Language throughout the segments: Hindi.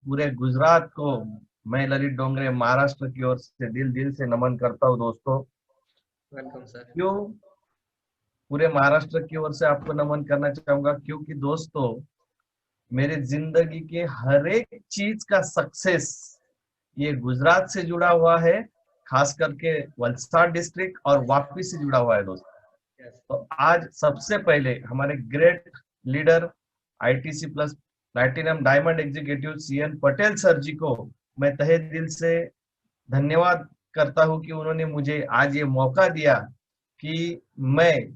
पूरे गुजरात को मैं ललित डोंगरे महाराष्ट्र की ओर से दिल दिल से नमन करता हूँ दोस्तों। Welcome sir. क्यों पूरे महाराष्ट्र की ओर से आपको नमन करना चाहूंगा? क्योंकि दोस्तों मेरे जिंदगी के हर एक चीज का सक्सेस ये गुजरात से जुड़ा हुआ है, खास करके वलसाड डिस्ट्रिक्ट और वापी से जुड़ा हुआ है दोस्तों। यस। तो आज सबसे पहले हमारे great leader ITC plus platinum diamond executive CN Patel sir ji को मैं तहे दिल से धन्यवाद करता हूं कि उन्होंने मुझे आज ये मौका दिया कि मैं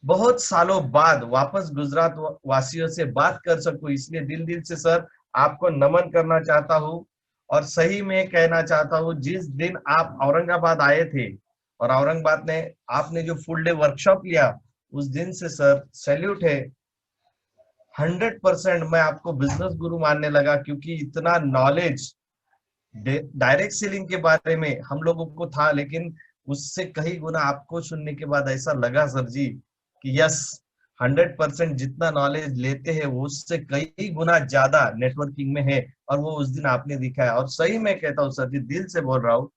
बहुत सालों बाद वापस गुजरात वासियों से बात कर सकूं। इसलिए दिल दिल से सर आपको नमन करना चाहता हूं। और सही में कहना चाहता हूं, जिस दिन आप औरंगाबाद आए थे और औरंगाबाद ने आपने जो फुल डे वर्कशॉप लिया, उस दिन से सर सैल्यूट है। 100% मैं आपको बिजनेस गुरु मानने लगा, क्योंकि इतना नॉलेज डायरेक्ट सेलिंग के बारे में हम लोगों को था, लेकिन उससे कई गुना आपको सुनने के बाद ऐसा लगा सर जी कि यस, 100% जितना नॉलेज लेते हैं वो उससे कई गुना ज्यादा नेटवर्किंग में है। और वो उस दिन आपने दिखाया। और सही में कहता हूँ सर जी, दिल से बोल रहा हूँ,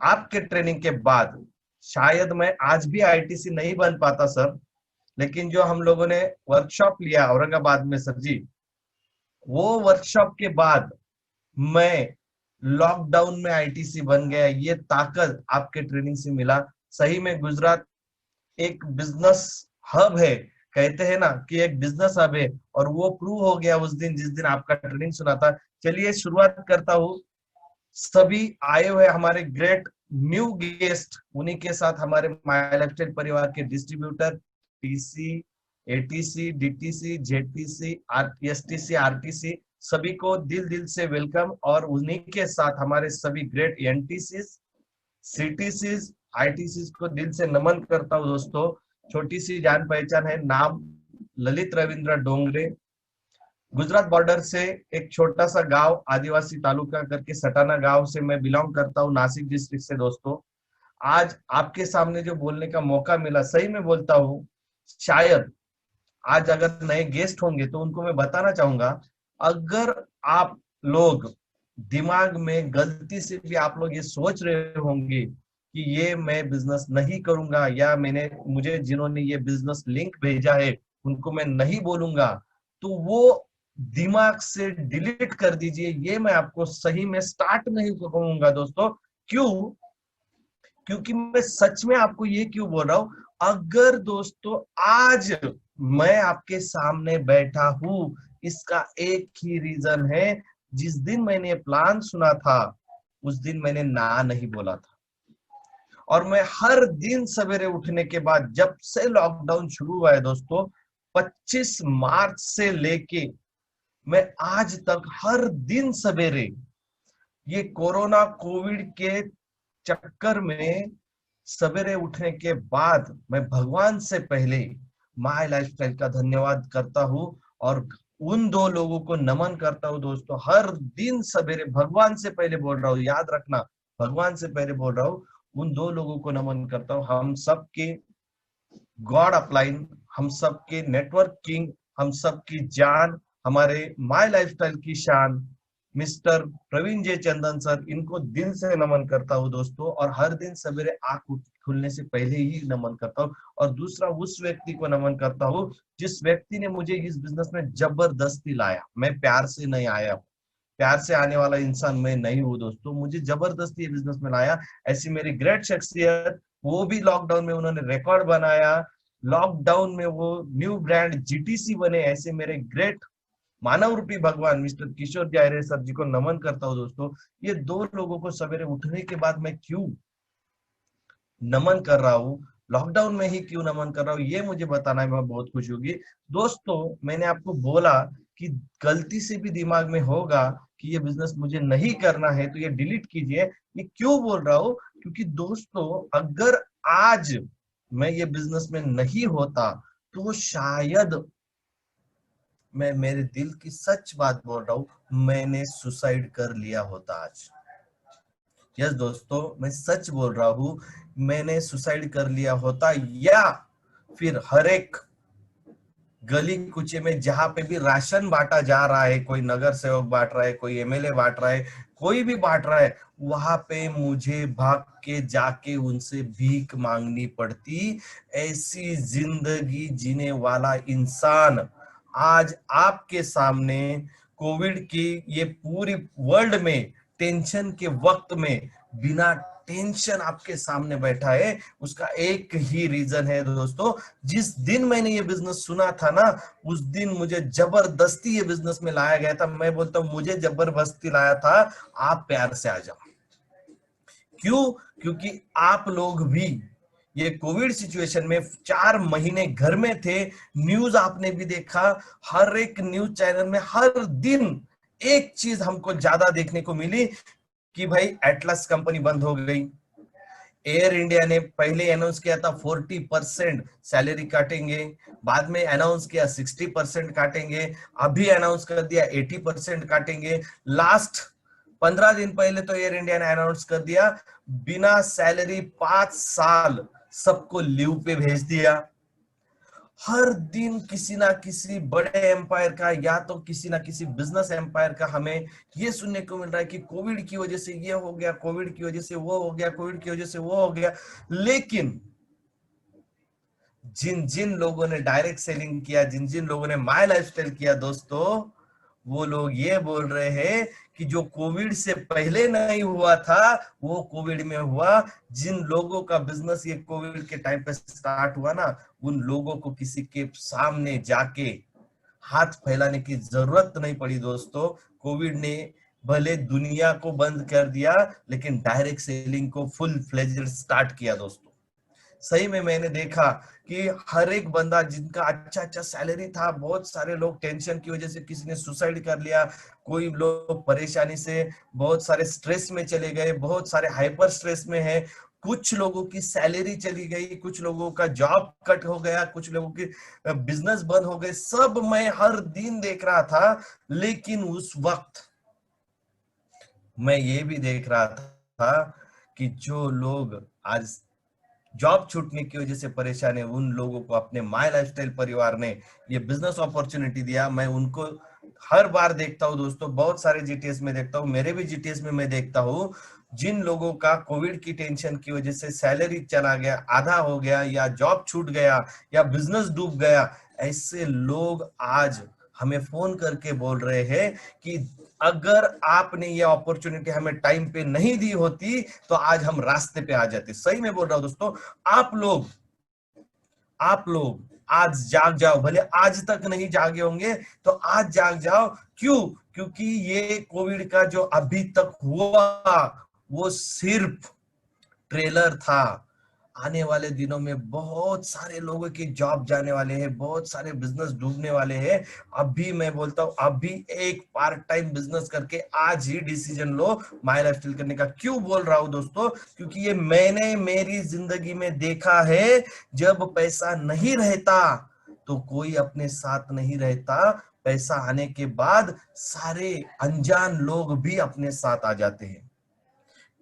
आपके ट्रेनिंग के बाद शायद मैं आज भी आईटीसी नहीं बन पाता सर। लेकिन जो हम लोगों ने वर्कशॉप लिया औरंगाबाद में सर जी, वो वर्कशॉप के बाद मैं लॉकडाउन में आईटीसी बन गया। ये ताकत आपके ट्रेनिंग से मिला। सही में गुजरात एक बिजनेस हब है, कहते हैं ना कि एक बिजनेस हब है, और वो प्रूव हो गया उस दिन जिस दिन आपका ट्रेनिंग सुना था। चलिए शुरुआत करता हूँ। सभी आए हुए हमारे ग्रेट न्यू गेस्ट, उन्हीं के साथ हमारे माय लाइफस्टाइल परिवार के distributor TC, ATC, DTC, JTC, STC, RTC, सभी को दिल दिल से वेलकम। और उन्हीं के साथ हमारे सभी ग्रेट एनटीसी, सीटीसीज, आईटीसी को दिल से नमन करता हूँ दोस्तों। छोटी सी जान पहचान है, नाम ललित रविंद्र डोंगरे। गुजरात बॉर्डर से एक छोटा सा गांव, आदिवासी तालुका करके सटाना गांव से मैं बिलोंग करता हूँ, नासिक डिस्ट्रिक्ट से दोस्तों। आज आपके सामने जो बोलने का मौका मिला, सही में बोलता हूँ, शायद आज अगर नए गेस्ट होंगे तो उनको मैं बताना चाहूंगा, अगर आप लोग दिमाग में गलती से भी आप लोग ये सोच रहे होंगे कि ये मैं बिजनेस नहीं करूंगा, या मुझे जिन्होंने ये बिजनेस लिंक भेजा है उनको मैं नहीं बोलूंगा, तो वो दिमाग से डिलीट कर दीजिए। ये मैं आपको सही में स्टार्ट नहीं कहूंगा दोस्तों। क्यों? क्योंकि मैं सच में आपको ये क्यों बोल रहा हूं, अगर दोस्तों आज मैं आपके सामने बैठा हूं, इसका एक ही रीजन है, जिस दिन मैंने प्लान सुना था उस दिन मैंने ना नहीं बोला था। और मैं हर दिन सवेरे उठने के बाद, जब से लॉकडाउन शुरू हुआ है दोस्तों, 25 मार्च से लेके मैं आज तक हर दिन सवेरे, ये कोरोना कोविड के चक्कर में सवेरे उठने के बाद मैं भगवान से पहले माय लाइफस्टाइल का धन्यवाद करता हूं। और उन दो लोगों को नमन करता हूं दोस्तों। हर दिन सवेरे भगवान से पहले बोल रहा हूं, याद रखना, भगवान से पहले बोल रहा हूं। उन दो लोगों को नमन करता हूं, हम सबके गॉड अपलाइन, हम सबके नेटवर्क किंग, हम सबकी जान, हमारे माय लाइफस्टाइल की शान मिस्टर प्रवीण जे चंदन सर, इनको दिल से नमन करता हूँ दोस्तों। और हर दिन सवेरे आंख खुलने से पहले ही नमन करता हूँ। और दूसरा उस व्यक्ति को नमन करता हूँ जिस व्यक्ति ने मुझे इस बिजनेस में जबरदस्ती लाया। मैं प्यार से नहीं आया, प्यार से आने वाला इंसान मैं नहीं हूँ दोस्तों, मुझे जबरदस्ती ये बिजनेस में लाया। ऐसी मेरी ग्रेट शख्सियत, वो भी लॉकडाउन में उन्होंने रिकॉर्ड बनाया, लॉकडाउन में वो न्यू ब्रांड जीटीसी बने। ऐसे मेरे ग्रेट मानव रूपी भगवान मिस्टर किशोर जायरे सर जी को नमन करता हूँ दोस्तों। ये दो लोगों को सवेरे उठने के बाद मैं क्यों नमन कर रहा हूँ, लॉकडाउन में ही क्यों नमन कर रहा हूँ, ये मुझे बताना है, मैं बहुत खुशी होगी दोस्तों। मैंने आपको बोला कि गलती से भी दिमाग में होगा कि ये बिजनेस मुझे नहीं करना है तो ये डिलीट कीजिए। ये क्यों बोल रहा हूँ? क्योंकि दोस्तों अगर आज मैं ये बिजनेस में नहीं होता तो शायद, मैं मेरे दिल की सच बात बोल रहा हूँ, मैंने सुसाइड कर लिया होता आज। यस दोस्तों, मैं सच बोल रहा हूँ, मैंने सुसाइड कर लिया होता, या फिर हर एक गली कुचे में जहां पे भी राशन बांटा जा रहा है, कोई नगर सेवक बांट रहा है, कोई एमएलए बांट रहा है, कोई भी बांट रहा है, वहां पे मुझे भाग के जाके उनसे भीख मांगनी पड़ती। ऐसी जिंदगी जीने वाला इंसान आज आपके सामने कोविड की ये पूरी वर्ल्ड में टेंशन के वक्त में बिना टेंशन आपके सामने बैठा है। उसका एक ही रीजन है दोस्तों, जिस दिन मैंने ये बिजनेस सुना था ना, उस दिन मुझे जबरदस्ती ये बिजनेस में लाया गया था। मैं बोलता हूं मुझे जबरदस्ती लाया था, आप प्यार से आ जाओ। क्यों? क्योंकि आप लोग भी ये कोविड सिचुएशन में 4 महीने घर में थे। न्यूज आपने भी देखा, हर एक न्यूज चैनल में हर दिन एक चीज हमको ज्यादा देखने को मिली कि भाई एटलस कंपनी बंद हो गई। एयर इंडिया ने पहले अनाउंस किया था 40% सैलरी काटेंगे, बाद में अनाउंस किया 60% काटेंगे, अभी अनाउंस कर दिया 80% काटेंगे। लास्ट 15 दिन पहले तो एयर इंडिया ने अनाउंस कर दिया बिना सैलरी 5 साल सबको लीव पे भेज दिया। हर दिन किसी ना किसी बड़े एम्पायर का या तो किसी ना किसी बिजनेस एम्पायर का हमें ये सुनने को मिल रहा है कि कोविड की वजह से ये हो गया, कोविड की वजह से वो हो गया, कोविड की वजह से वो हो गया। लेकिन जिन जिन लोगों ने डायरेक्ट सेलिंग किया, जिन जिन लोगों ने माय लाइफस्टाइल किया दोस्तों, वो लोग ये बोल रहे हैं कि जो कोविड से पहले नहीं हुआ था वो कोविड में हुआ। जिन लोगों का बिजनेस ये कोविड के टाइम पे स्टार्ट हुआ ना, उन लोगों को किसी के सामने जाके हाथ फैलाने की जरूरत नहीं पड़ी दोस्तों। कोविड ने भले दुनिया को बंद कर दिया, लेकिन डायरेक्ट सेलिंग को फुल फ्लेज्ड स्टार्ट किया दोस्तों। सही में मैंने देखा कि हर एक बंदा जिनका अच्छा अच्छा सैलरी था, बहुत सारे लोग टेंशन की वजह से किसी ने सुसाइड कर लिया, कोई लोग परेशानी से बहुत सारे स्ट्रेस में चले गए, बहुत सारे हाइपर स्ट्रेस में है। कुछ लोगों की सैलरी चली गई, कुछ लोगों का जॉब कट हो गया, कुछ लोगों के बिजनेस बंद हो गए, सब मैं हर दिन देख रहा था। लेकिन उस वक्त मैं ये भी देख रहा था कि जो लोग आज जॉब छूटने की वजह से परेशान है, उन लोगों को अपने माय लाइफस्टाइल परिवार ने ये बिजनेस अपॉर्चुनिटी दिया। मैं उनको हर बार देखता हूँ दोस्तों, बहुत सारे जीटीएस में देखता हूँ, मेरे भी जीटीएस में मैं देखता हूँ जिन लोगों का कोविड की टेंशन की वजह से सैलरी चला गया, आधा हो गया, या जॉब छूट गया, या बिजनेस डूब गया, ऐसे लोग आज हमें फोन करके बोल रहे हैं कि अगर आपने ये अपॉर्चुनिटी हमें टाइम पे नहीं दी होती तो आज हम रास्ते पे आ जाते। सही में बोल रहा हूं दोस्तों, आप लोग आज जाग जाओ। भले आज तक नहीं जागे होंगे तो आज जाग जाओ। क्यों? क्योंकि ये कोविड का जो अभी तक हुआ वो सिर्फ ट्रेलर था। आने वाले दिनों में बहुत सारे लोगों की जॉब जाने वाले हैं, बहुत सारे बिजनेस डूबने वाले हैं। अभी मैं बोलता हूँ, अभी एक पार्ट टाइम बिजनेस करके आज ही डिसीजन लो माय लाइफस्टाइल करने का। क्यों बोल रहा हूं दोस्तों? क्योंकि ये मैंने मेरी जिंदगी में देखा है, जब पैसा नहीं रहता तो कोई अपने साथ नहीं रहता, पैसा आने के बाद सारे अनजान लोग भी अपने साथ आ जाते हैं।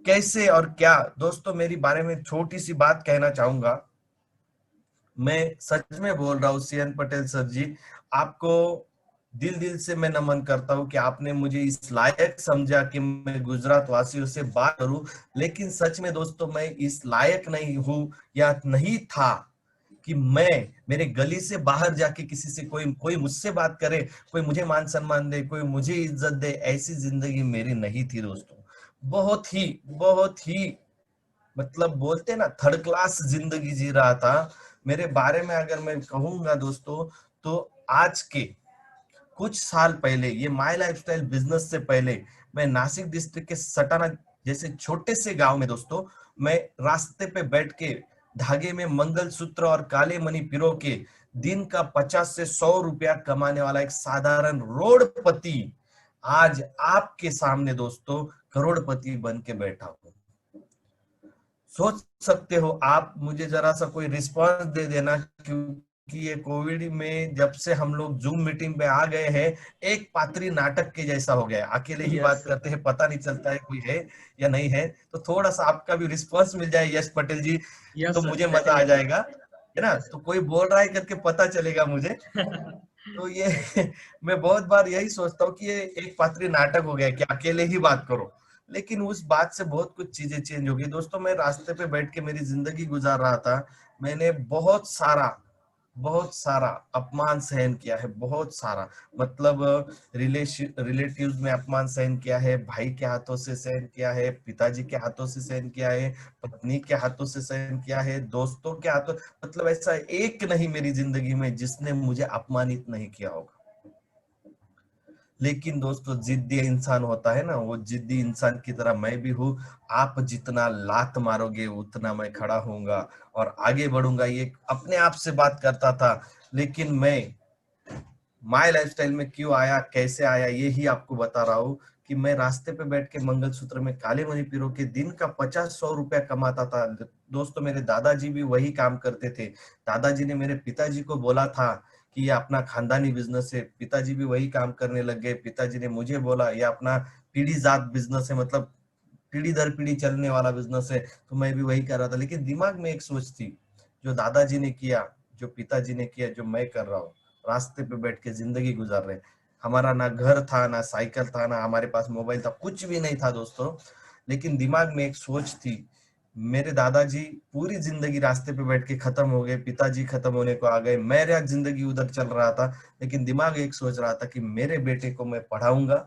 कैसे और क्या दोस्तों, मेरी बारे में छोटी सी बात कहना चाहूंगा। मैं सच में बोल रहा हूँ सीएन पटेल सर जी, आपको दिल दिल से मैं नमन करता हूँ कि आपने मुझे इस लायक समझा कि मैं गुजरात वासियों से बात करूं। लेकिन सच में दोस्तों मैं इस लायक नहीं हूं या नहीं था कि मैं मेरे गली से बाहर जाके किसी से कोई कोई मुझसे बात करे, कोई मुझे मान सम्मान दे, कोई मुझे इज्जत दे। ऐसी जिंदगी मेरी नहीं थी दोस्तों। बहुत ही मतलब बोलते ना थर्ड क्लास जिंदगी जी रहा था। मेरे बारे में अगर मैं कहूंगा दोस्तों, तो आज के कुछ साल पहले, ये माय लाइफस्टाइल बिजनेस से पहले, मैं नासिक डिस्ट्रिक्ट के सटाना जैसे छोटे से गांव में दोस्तों, मैं रास्ते पे बैठ के धागे में मंगलसूत्र और काले मणि पिरो के दिन का 50 से 100 रुपया कमाने वाला एक साधारण रोडपति आज आपके सामने दोस्तों करोड़पति बन के बैठा हूं। सोच सकते हो आप, मुझे जरा सा कोई रिस्पांस दे देना, क्योंकि ये कोविड में जब से हम लोग जूम मीटिंग पे आ गए हैं, एक पात्री नाटक के जैसा हो गया है। अकेले ही बात करते हैं, पता नहीं चलता है कोई है या नहीं है। तो थोड़ा सा आपका भी रिस्पांस मिल जाए यश पटेल जी, यस तो सर, मुझे मजा आ डेफिनेटली। जाएगा। है ना, तो कोई बोल रहा है करके पता चलेगा मुझे। तो ये मैं बहुत बार यही सोचता हूँ कि ये एक पात्री नाटक हो गया कि अकेले ही बात करो, लेकिन उस बात से बहुत कुछ चीजें चेंज हो गई दोस्तों। मैं रास्ते पे बैठ के मेरी जिंदगी गुजार रहा था, मैंने बहुत सारा अपमान सहन किया है, बहुत सारा। मतलब रिलेटिव्स में अपमान सहन किया है, भाई के हाथों से सहन किया है, पिताजी के हाथों से सहन किया है, पत्नी के हाथों से सहन किया है, दोस्तों के हाथों। मतलब ऐसा एक नहीं मेरी जिंदगी में जिसने मुझे अपमानित नहीं किया होगा। लेकिन दोस्तों जिद्दी इंसान होता है ना, वो जिद्दी इंसान की तरह मैं भी हूँ। आप जितना लात मारोगे उतना मैं खड़ा होऊंगा और आगे बढ़ूंगा, ये अपने आप से बात करता था। लेकिन मैं माय लाइफस्टाइल में क्यों आया, कैसे आया, ये ही आपको बता रहा हूँ। कि मैं रास्ते पे बैठ के मंगलसूत्र में काले मणि पिरो के दिन का 50-100 रुपया कमाता था दोस्तों। मेरे दादाजी भी वही काम करते थे। दादाजी ने मेरे पिताजी को बोला था कि ये अपना खानदानी बिजनेस है, पिताजी भी वही काम करने लग गए। पिताजी ने मुझे बोला ये अपना पीढ़ी जात बिजनेस है, मतलब पीढ़ी दर पीढ़ी चलने वाला बिजनेस है। तो मैं भी वही कर रहा था, लेकिन दिमाग में एक सोच थी, जो दादाजी ने किया, जो पिताजी ने किया, जो मैं कर रहा हूँ, रास्ते पे बैठ के जिंदगी गुजार रहे। हमारा ना घर था, ना साइकिल था, ना हमारे पास मोबाइल था, कुछ भी नहीं था दोस्तों। लेकिन दिमाग में एक सोच थी। मेरे दादाजी पूरी जिंदगी रास्ते पे बैठ के खत्म हो गए, पिताजी खत्म होने को आ गए, मेरा जिंदगी उधर चल रहा था। लेकिन दिमाग एक सोच रहा था कि मेरे बेटे को मैं पढ़ाऊंगा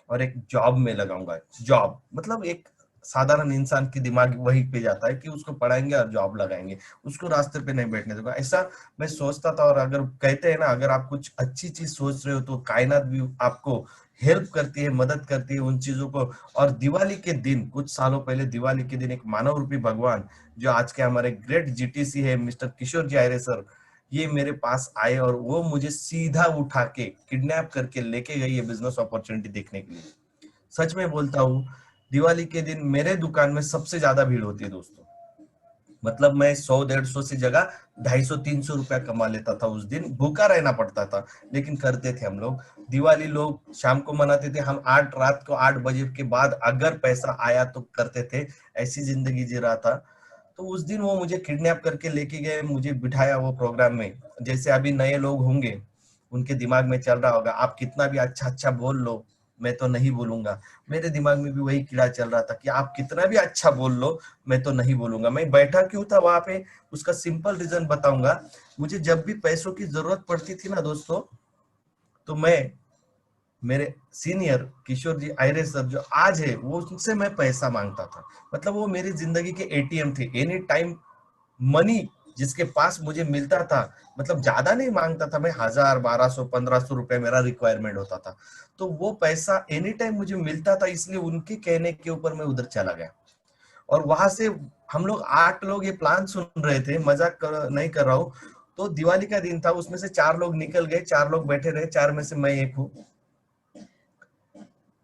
और एक जॉब में लगाऊंगा। जॉब मतलब एक साधारण इंसान की दिमाग वही पे जाता है कि उसको पढ़ाएंगे और जॉब लगाएंगे, उसको रास्ते पे नहीं बैठने दूंगा, ऐसा मैं सोचता था। और अगर कहते हैं ना, अगर आप कुछ अच्छी चीज सोच रहे हो तो कायनात भी आपको हेल्प करती है, मदद करती है उन चीजों को। और दिवाली के दिन, कुछ सालों पहले दिवाली के दिन, एक मानव रूपी भगवान जो आज के हमारे ग्रेट जीटीसी है मिस्टर किशोर जी आयरे सर, ये मेरे पास आए और वो मुझे सीधा उठा के किडनैप करके लेके गई ये बिजनेस अपॉर्चुनिटी देखने के लिए। सच में बोलता हूँ, दिवाली के दिन मेरे दुकान में सबसे ज्यादा भीड़ होती है दोस्तों। मतलब मैं 100-150 से जगह 250-300 रुपया कमा लेता था उस दिन, भूखा रहना पड़ता था, लेकिन करते थे हम लोग। दिवाली लोग शाम को मनाते थे, हम 8 रात को 8 बजे के बाद अगर पैसा आया तो करते थे। ऐसी जिंदगी जी रहा था। तो उस दिन वो मुझे किडनैप करके लेके गए, मुझे बिठाया वो प्रोग्राम में। जैसे अभी नए लोग होंगे, उनके दिमाग में चल रहा होगा आप कितना भी अच्छा अच्छा बोल लो, मैं तो नहीं बोलूंगा। मेरे दिमाग में भी वही कीड़ा चल रहा था कि आप कितना भी अच्छा बोल लो, मैं तो नहीं बोलूंगा। मैं बैठा क्यों था वहां पे, उसका सिंपल रीजन बताऊंगा। मुझे जब भी पैसों की जरूरत पड़ती थी ना दोस्तों, तो मैं मेरे सीनियर किशोर जी आयरे सर जो आज है, वो उनसे मैं पैसा मांगता था। मतलब वो मेरी जिंदगी के एटीएम थे, एनी टाइम मनी जिसके पास मुझे मिलता था। मतलब ज्यादा नहीं मांगता था मैं, 1000, 1200, 1500 रुपए मेरा रिक्वायरमेंट होता था। तो वो पैसा एनी टाइम मुझे मिलता था, इसलिए उनके कहने के ऊपर मैं उधर चला गया। और वहां से हम लोग 8 लोग ये प्लान सुन रहे थे, नहीं कर रहा हूँ। तो दिवाली का दिन था, उसमें से 4 लोग निकल गए, 4 लोग बैठे रहे, 4 में से मैं एक हूँ।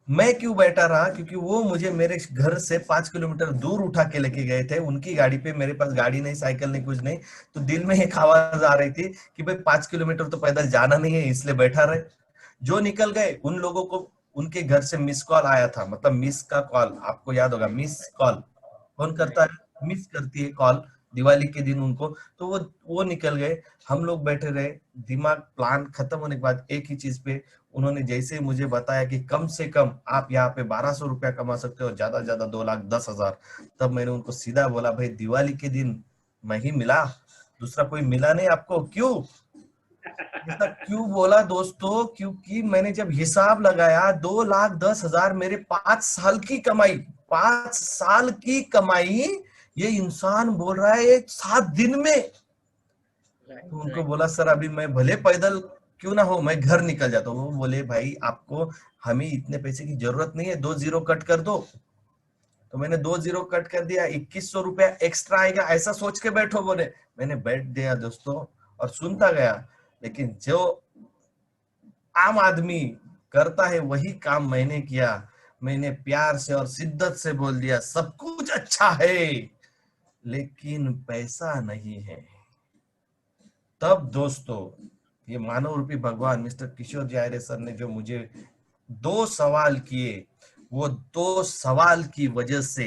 मैं क्यों बैठा रहा, क्योंकि वो मुझे मेरे घर से 5 किलोमीटर दूर उठा के लेके गए थे उनकी गाड़ी पे। मेरे पास गाड़ी नहीं, साइकिल नहीं, कुछ नहीं। तो दिल में एक आवाज आ रही थी कि भाई 5 किलोमीटर तो पैदल जाना नहीं है, इसलिए बैठा रहे। जो निकल गए उन लोगों को उनके घर से मिस कॉल आया था। मतलब मिस का कॉल, आपको याद होगा मिस कॉल कौन करता है, मिस करती है कॉल दिवाली के दिन उनको। तो वो निकल गए, हम लोग बैठे रहे। दिमाग प्लान खत्म होने के बाद एक ही चीज पे, उन्होंने जैसे ही मुझे बताया कि कम से कम आप यहाँ पे 1200 रुपया कमा सकते हो, ज्यादा ज्यादा 2,10,000, तब मैंने उनको सीधा बोला भाई दिवाली के दिन मैं ही मिला, दूसरा कोई मिला नहीं आपको, क्यों? ऐसा क्यों बोला दोस्तों? क्योंकि मैंने जब हिसाब लगाया, 2,10,000 मेरे 5 साल की कमाई, 5 साल की कमाई, ये इंसान बोल रहा है एक 7 दिन में। तो उनको राइट। बोला सर अभी मैं भले पैदल क्यों ना हो, मैं घर निकल जाता हूँ। वो बोले भाई आपको, हमें इतने पैसे की जरूरत नहीं है, 2 जीरो कट कर दो। तो मैंने 2 जीरो कट कर दिया, 2100 रुपया एक्स्ट्रा आएगा ऐसा सोच के बैठो बोले। मैंने बैठ दिया दोस्तों और सुनता गया। लेकिन जो आम आदमी करता है वही काम मैंने किया। मैंने प्यार से और शिद्दत से बोल दिया सब कुछ अच्छा है, लेकिन पैसा नहीं है। तब दोस्तों ये मानव रूपी भगवान मिस्टर किशोर जी आयरे सर ने जो मुझे 2 सवाल किए, वो 2 सवाल की वजह से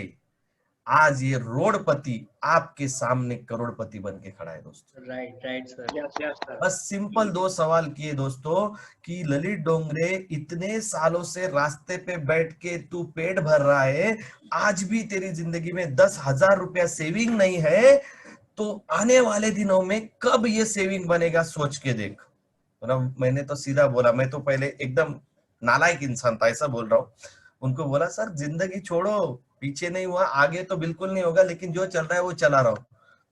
आज ये रोडपति आपके सामने करोड़पति बन के खड़ा है दोस्तों। Right right sir. Yes sir. बस सिंपल दो सवाल किए दोस्तों कि ललित डोंगरे इतने सालों से रास्ते पे बैठ के तू पेट भर रहा है, आज भी तेरी जिंदगी में 10,000 रुपया सेविंग नहीं है, तो आने वाले दिनों में कब ये सेविंग बनेगा सोच के देख। मतलब मैंने तो सीधा बोला, मैं तो पहले एकदम नालायक इंसान था, ऐसा बोल रहा हूँ। उनको बोला सर जिंदगी छोड़ो, पीछे नहीं हुआ, आगे तो बिल्कुल नहीं होगा, लेकिन जो चल रहा है वो चला रहा हूँ।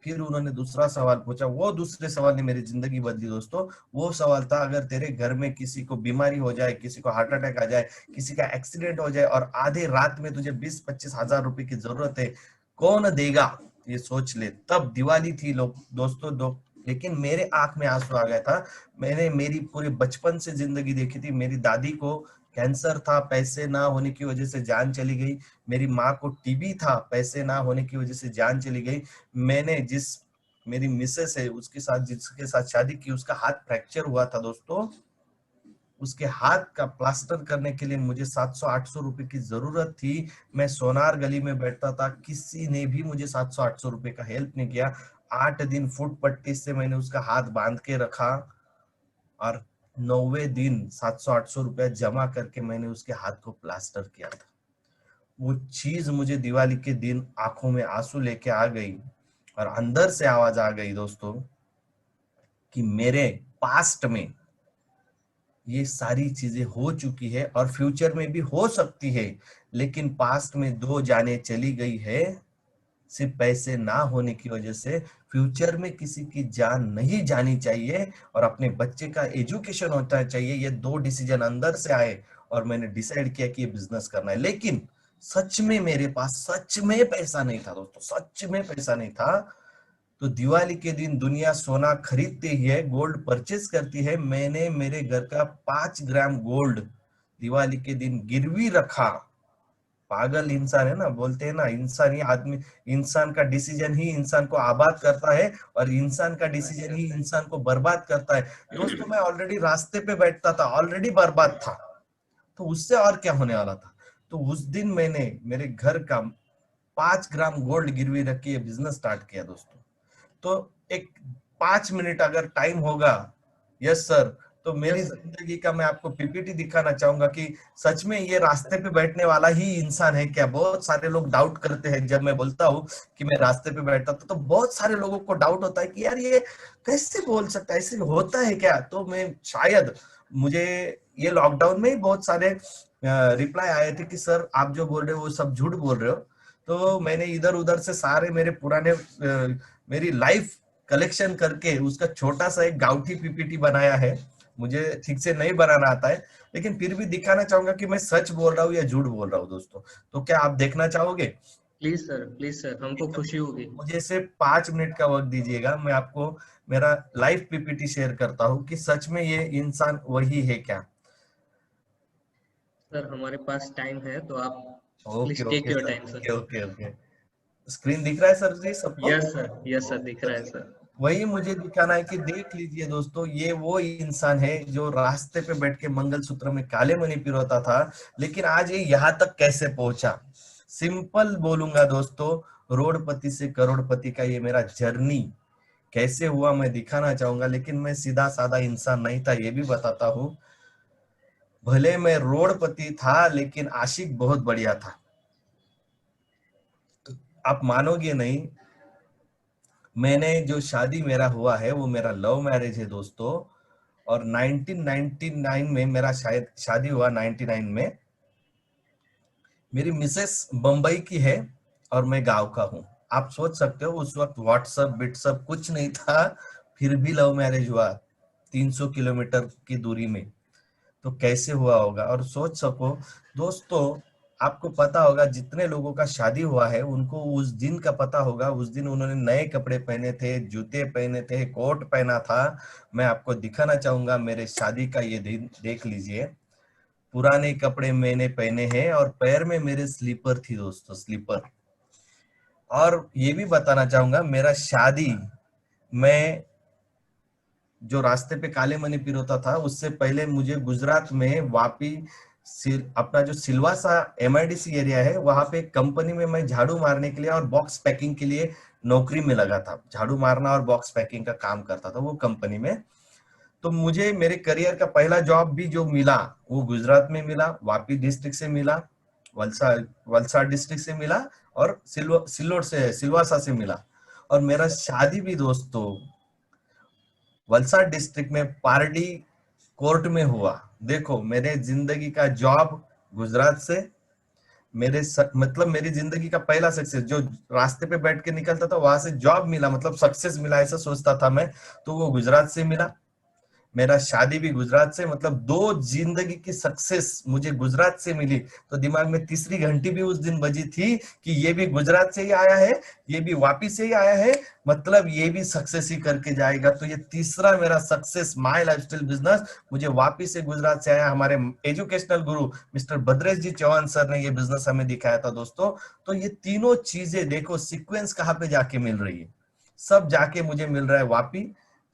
फिर उन्होंने दूसरा सवाल पूछा, वो दूसरे सवाल ने मेरी जिंदगी बदली दोस्तों। वो सवाल था, अगर तेरे घर में किसी को बीमारी हो जाए, किसी को हार्ट अटैक आ जाए, किसी का एक्सीडेंट हो जाए और आधे रात में तुझे 20-25 हजार रुपए की जरूरत है, कौन देगा? ये सोच ले। तब दिवाली थी लोग दोस्तों लेकिन मेरे आंख में आंसू आ गया था। मैंने मेरी पूरे बचपन से जिंदगी देखी थी। मेरी दादी को कैंसर था, पैसे ना होने की वजह से जान चली गई। मेरी माँ को टीबी था, पैसे ना होने की वजह से जान चली गई। मैंने मेरी मिसेस है जिसके साथ शादी की, उसका हाथ फ्रैक्चर हुआ था दोस्तों। उसके हाथ का प्लास्टर करने के लिए मुझे 700-800 रुपए की जरूरत थी। मैं सोनार गली में बैठता था, किसी ने भी मुझे 700-800 रुपए का हेल्प नहीं किया। 8 दिन फुट पट्टी से मैंने उसका हाथ बांध के रखा और 9वें दिन 700-800 रुपया जमा करके मैंने उसके हाथ को प्लास्टर किया था। वो चीज मुझे दिवाली के दिन आंखों में आंसू लेके आ गई और अंदर से आवाज आ गई दोस्तों कि मेरे पास्ट में ये सारी चीजें हो चुकी है और फ्यूचर में भी हो सकती है, लेकिन पास्ट में 2 जाने चली गई है सिर्फ पैसे ना होने की वजह से। फ्यूचर में किसी की जान नहीं जानी चाहिए और अपने बच्चे का एजुकेशन होता चाहिए। ये 2 डिसीजन अंदर से आए और मैंने डिसाइड किया कि ये बिजनेस करना है। लेकिन सच में मेरे पास सच में पैसा नहीं था दोस्तों, सच में पैसा नहीं था। तो दिवाली के दिन दुनिया सोना खरीदती है, गोल्ड परचेस करती है। मैंने मेरे घर का 5 ग्राम गोल्ड दिवाली के दिन गिरवी रखा। पागल इंसान है ना, बोलते हैं ना, इंसान ही आदमी, इंसान का डिसीजन ही इंसान को आबाद करता है और इंसान का डिसीजन ही इंसान को बर्बाद करता है। दोस्तों मैं ऑलरेडी रास्ते पे बैठता था, ऑलरेडी बर्बाद था, तो उससे और क्या होने वाला था। तो उस दिन मैंने मेरे घर का 5 ग्राम गोल्ड गिरवी रख के बिजनेस स्टार्ट किया दोस्तों। तो एक 5 मिनट अगर टाइम होगा, यस सर, तो मेरी जिंदगी का मैं आपको पीपीटी दिखाना चाहूंगा कि सच में ये रास्ते पे बैठने वाला ही इंसान है क्या। बहुत सारे लोग डाउट करते हैं जब मैं बोलता हूँ कि मैं रास्ते पे बैठता था, तो बहुत सारे लोगों को डाउट होता है कि यार ये कैसे बोल सकता है, ऐसे होता है क्या। तो मैं शायद मुझे ये लॉकडाउन में ही बहुत सारे रिप्लाई आए थे कि सर आप जो बोल रहे हो वो सब झूठ बोल रहे हो। तो मैंने इधर उधर से सारे मेरे पुराने मेरी लाइफ कलेक्शन करके उसका छोटा सा एक गाउठी पीपीटी बनाया है। मुझे ठीक से नहीं बनाना आता है, लेकिन फिर भी दिखाना चाहूंगा कि मैं सच बोल रहा हूँ या झूठ बोल रहा हूँ दोस्तों। तो क्या आप देखना चाहोगे? प्लीज सर, हमको खुशी होगी। मुझे सिर्फ 5 मिनट का वक्त दीजिएगा, मैं आपको मेरा लाइव पीपीटी शेयर करता हूँ कि सच में ये इंसान वही है क्या। सर हमारे पास टाइम है तो आप okay please take okay your sir, time okay sir. Okay okay. Screen दिख रहा है सर जी सबको? यस सर दिख रहा है सर। वही मुझे दिखाना है कि देख लीजिए दोस्तों, ये वो इंसान है जो रास्ते पे बैठ के मंगलसूत्र में काले मणि पिरोता था, लेकिन आज ये यहाँ तक कैसे पहुंचा। सिंपल बोलूंगा दोस्तों, रोडपति से करोड़पति का ये मेरा जर्नी कैसे हुआ मैं दिखाना चाहूंगा, लेकिन मैं सीधा साधा इंसान नहीं था, ये भी बताता हूँ। भले मैं रोडपति था लेकिन आशिक बहुत बढ़िया था। तो आप मानोगे नहीं, मैंने जो शादी मेरा हुआ है वो मेरा लव मैरिज है दोस्तों। और 1999 में मेरा शायद शादी हुआ 99 में। मेरी मिसेस बंबई की है और मैं गांव का हूँ। आप सोच सकते हो उस वक्त व्हाट्सएप बिट्सअप कुछ नहीं था, फिर भी लव मैरिज हुआ 300 किलोमीटर की दूरी में। तो कैसे हुआ होगा, और सोच सको दोस्तों, आपको पता होगा जितने लोगों का शादी हुआ है उनको उस दिन का पता होगा। उस दिन उन्होंने नए कपड़े पहने थे, जूते पहने थे, कोट पहना था। मैं आपको दिखाना चाहूंगा मेरे शादी का ये दिन, देख लीजिए। पुराने कपड़े मैंने पहने हैं और पैर में मेरे स्लीपर थी दोस्तों, स्लीपर। और ये भी बताना चाहूंगा मेरा शादी, मैं जो रास्ते पे काले मणि पिरोता था उससे पहले मुझे गुजरात में वापी अपना जो सिलवासा MIDC एरिया है, वहां पे कंपनी में मैं झाड़ू मारने के लिए और बॉक्स पैकिंग के लिए नौकरी में लगा था। झाड़ू मारना और बॉक्स पैकिंग का काम करता था वो कंपनी में। तो मुझे मेरे करियर का पहला जॉब भी जो मिला वो गुजरात में मिला, वापी डिस्ट्रिक्ट से मिला, वलसाड वलसाड डिस्ट्रिक्ट से मिला, और सिलवासा से मिला। और मेरा शादी भी दोस्तों वलसाड डिस्ट्रिक्ट में पारडी कोर्ट में हुआ। देखो मेरे जिंदगी का जॉब गुजरात से, मतलब मेरी जिंदगी का पहला सक्सेस जो रास्ते पे बैठ के निकलता था वहां से जॉब मिला, मतलब सक्सेस मिला ऐसा सोचता था मैं, तो वो गुजरात से मिला। मेरा शादी भी गुजरात से, मतलब दो जिंदगी की सक्सेस मुझे गुजरात से मिली। तो दिमाग में तीसरी घंटी भी उस दिन बजी थी कि ये भी गुजरात से ही आया है, ये भी वापी से ही आया है, मतलब ये भी सक्सेस ही करके जाएगा। तो ये तीसरा मेरा सक्सेस माय लाइफस्टाइल बिजनेस मुझे वापी से गुजरात से आया। हमारे एजुकेशनल गुरु मिस्टर भद्रेश जी चौहान सर ने ये बिजनेस हमें दिखाया था दोस्तों। तो ये तीनों चीजें देखो सीक्वेंस कहाँ पे जाके मिल रही है, सब जाके मुझे मिल रहा है वापी,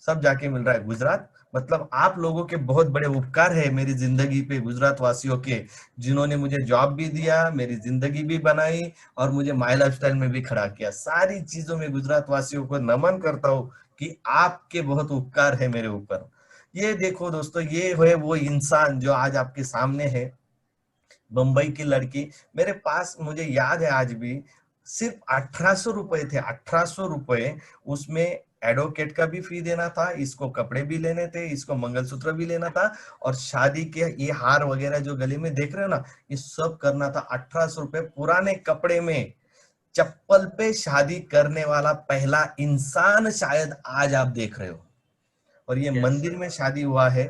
सब जाके मिल रहा है गुजरात। मतलब आप लोगों के बहुत बड़े उपकार है मेरी जिंदगी पे, गुजरात वासियों के, जिन्होंने मुझे जॉब भी दिया, मेरी जिंदगी भी बनाई और मुझे माय लाइफस्टाइल में भी खड़ा किया। सारी चीजों में गुजरात वासियों को नमन करता हूँ कि आपके बहुत उपकार है मेरे ऊपर। ये देखो दोस्तों, ये है वो इंसान जो आज आपके सामने है, बंबई की लड़की। मेरे पास मुझे याद है आज भी सिर्फ 1800 रुपए थे, 1800 रुपए। उसमें एडवोकेट का भी फी देना था, इसको कपड़े भी लेने थे, इसको मंगलसूत्र भी लेना था, और शादी के ये हार वगैरह जो गले में देख रहे हो ना, ये सब करना था। 1800 रुपए पुराने कपड़े में, चप्पल पे शादी करने वाला पहला इंसान शायद आज आप देख रहे हो। और ये यस मंदिर में शादी हुआ है।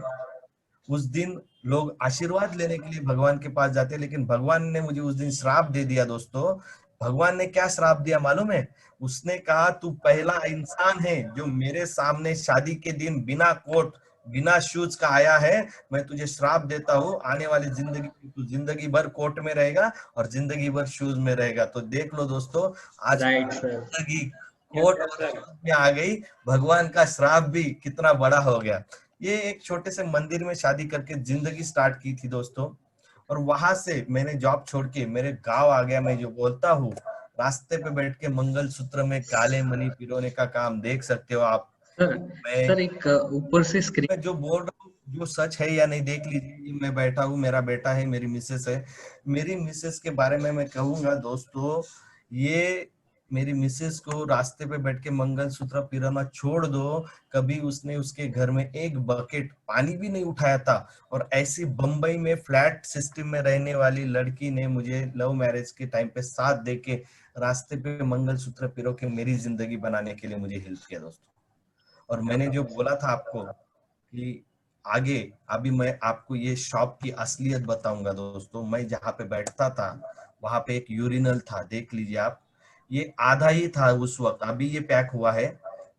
उस दिन लोग आशीर्वाद लेने के लिए भगवान के पास जाते हैं, लेकिन भगवान ने मुझे उस दिन श्राप दे दिया दोस्तों। भगवान ने क्या श्राप दिया मालूम है? उसने कहा तू पहला इंसान है जो मेरे सामने शादी के दिन बिना कोट बिना शूज का आया है। मैं तुझे श्राप देता हूँ, आने वाली जिंदगी में तू जिंदगी भर कोट में रहेगा और जिंदगी भर शूज में रहेगा। तो देख लो दोस्तों, आज राइट सर। जिंदगी कोट और शूज में आ गई, भगवान का श्राप भी कितना बड़ा हो गया। ये एक छोटे से मंदिर में शादी करके जिंदगी स्टार्ट की थी दोस्तों। और वहां से मैंने जॉब छोड़ के मेरे गांव आ गया। मैं जो बोलता हूँ, रास्ते पे बैठ के मंगलसूत्र में काले मणि पिरोने का काम देख सकते हो आप। सर मैं सर एक ऊपर से स्क्रीन। मैं जो बोल रहा हूँ जो सच है या नहीं देख लीजिए। मैं बैठा हूँ, मेरा बेटा है, मेरी मिसेस है। मेरी मिसेस के बारे में मैं कहूंगा दोस्तों, ये मेरी मिसेस को रास्ते पे बैठ के मंगलसूत्र पिराना छोड़ दो, कभी उसने उसके घर में एक बकेट पानी भी नहीं उठाया था। और ऐसी बंबई में फ्लैट सिस्टम में रहने वाली लड़की ने मुझे लव मैरिज के टाइम पे साथ दे के रास्ते पे मंगलसूत्र पिरो के मेरी जिंदगी बनाने के लिए मुझे हेल्प किया दोस्तों। और मैंने जो बोला था आपको कि आगे, अभी मैं आपको ये शॉप की असलियत बताऊंगा दोस्तों। मैं जहाँ पे बैठता था वहां पे एक यूरिनल था, देख लीजिए आप। ये आधा ही था उस वक्त, अभी ये पैक हुआ है।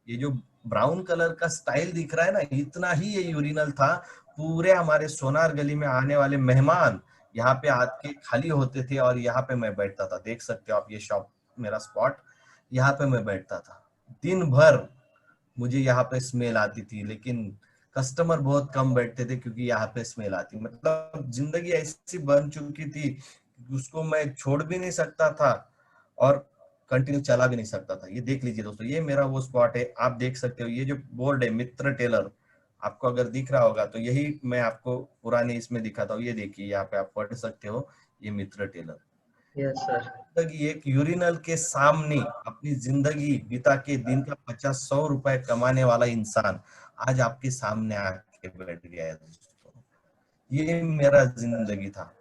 ये जो ब्राउन कलर का स्टाइल दिख रहा है ना, इतना ही ये यूरिनल था। पूरे हमारे सोनार गली में आने वाले मेहमान यहाँ पे आके खाली होते थे और यहाँ पे मैं बैठता था। देख सकते हो आप ये शॉप, मेरा स्पॉट, यहाँ पे मैं बैठता था। दिन भर मुझे यहाँ पे स्मेल आती थी, लेकिन कस्टमर बहुत कम बैठते थे क्योंकि यहाँ पे स्मेल आती। मतलब जिंदगी ऐसी बन चुकी थी, उसको मैं छोड़ भी नहीं सकता था और कंटिन्यू चला भी नहीं सकता था। ये देख लीजिए दोस्तों, ये मेरा वो स्पॉट है, आप देख सकते हो। ये जो बोर्ड है मित्र टेलर, आपको अगर दिख रहा होगा तो यही मैं आपको पुराने इसमें दिखाता हूँ। ये देखिए यहाँ पे आप पढ़ सकते हो, ये मित्र टेलर। Yes sir. जिंदगी एक यूरिनल के सामने अपनी जिंदगी बिता के दिन का 50-100 रुपए कमाने वाला इंसान आज आपके सामने आके बैठ गया है दोस्तों। ये मेरा जिंदगी था।